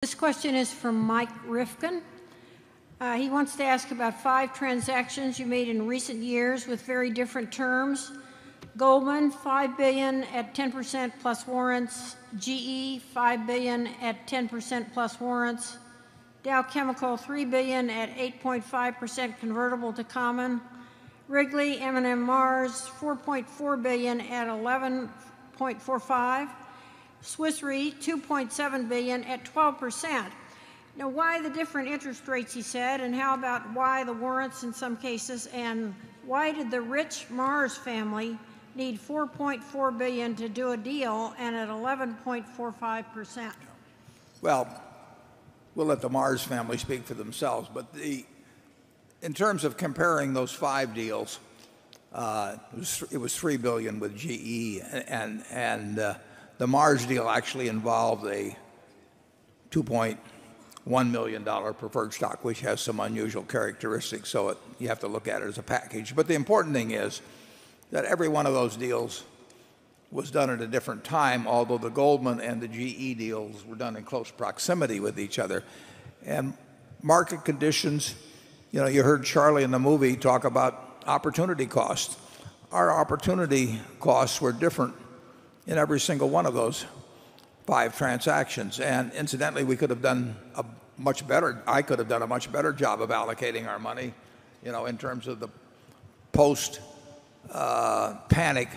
This question is from Mike Rifkin. He wants to ask about 5 transactions you made in recent years with very different terms. Goldman, $5 billion at 10% plus warrants. GE, $5 billion at 10% plus warrants. Dow Chemical, $3 billion at 8.5% convertible to common. Wrigley, M&M Mars, $4.4 billion at 11.45. Swiss Re, $2.7 billion at 12%. Now, why the different interest rates, he said, and how about why the warrants in some cases, and why did the rich Mars family need $4.4 billion to do a deal and at 11.45%? Well, we'll let the Mars family speak for themselves, but in terms of comparing those 5 deals, it was $3 billion with GE, and the Mars deal actually involved a $2.1 million preferred stock, which has some unusual characteristics, so you have to look at it as a package. But the important thing is that every one of those deals was done at a different time, although the Goldman and the GE deals were done in close proximity with each other. And market conditions, you heard Charlie in the movie talk about opportunity costs. Our opportunity costs were different in every single one of those 5 transactions. And incidentally, we could have done I could have done a much better job of allocating our money, in terms of the post panic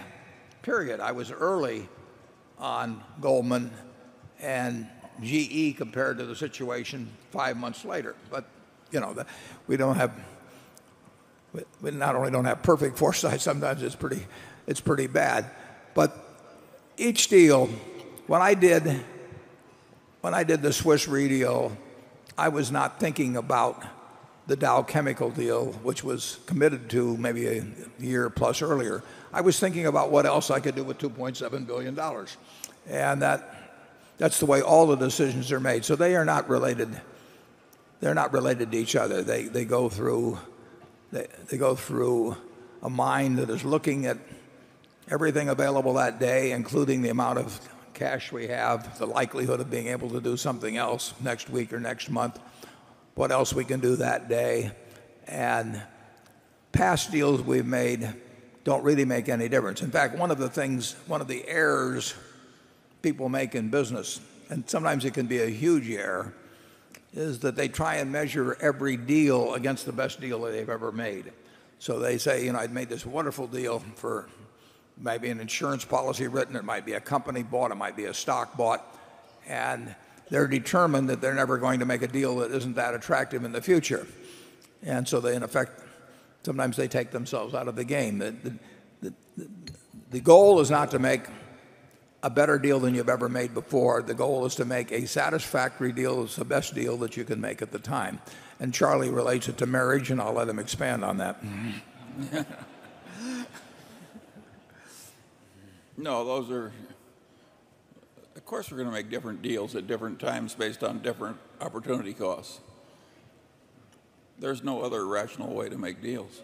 period. I was early on Goldman and GE compared to the situation 5 months later. But we not only don't have perfect foresight, sometimes it's pretty bad. But each deal, when I did the Swiss Re deal, I was not thinking about the Dow Chemical deal, which was committed to maybe a year plus earlier. I was thinking about what else I could do with $2.7 billion. And that's the way all the decisions are made. So they are not related. They're not related to each other. They go through a mind that is looking at everything available that day, including the amount of cash we have, the likelihood of being able to do something else next week or next month, what else we can do that day. And past deals we've made don't really make any difference. In fact, one of the errors people make in business, and sometimes it can be a huge error, is that they try and measure every deal against the best deal that they've ever made. So they say, I'd made this wonderful deal for maybe an insurance policy written, it might be a company bought, it might be a stock bought, and they're determined that they're never going to make a deal that isn't that attractive in the future. And so they, in effect, sometimes they take themselves out of the game. The goal is not to make a better deal than you've ever made before. The goal is to make a satisfactory deal. It's the best deal that you can make at the time. And Charlie relates it to marriage, and I'll let him expand on that. No, those are, of course, we're going to make different deals at different times based on different opportunity costs. There's no other rational way to make deals.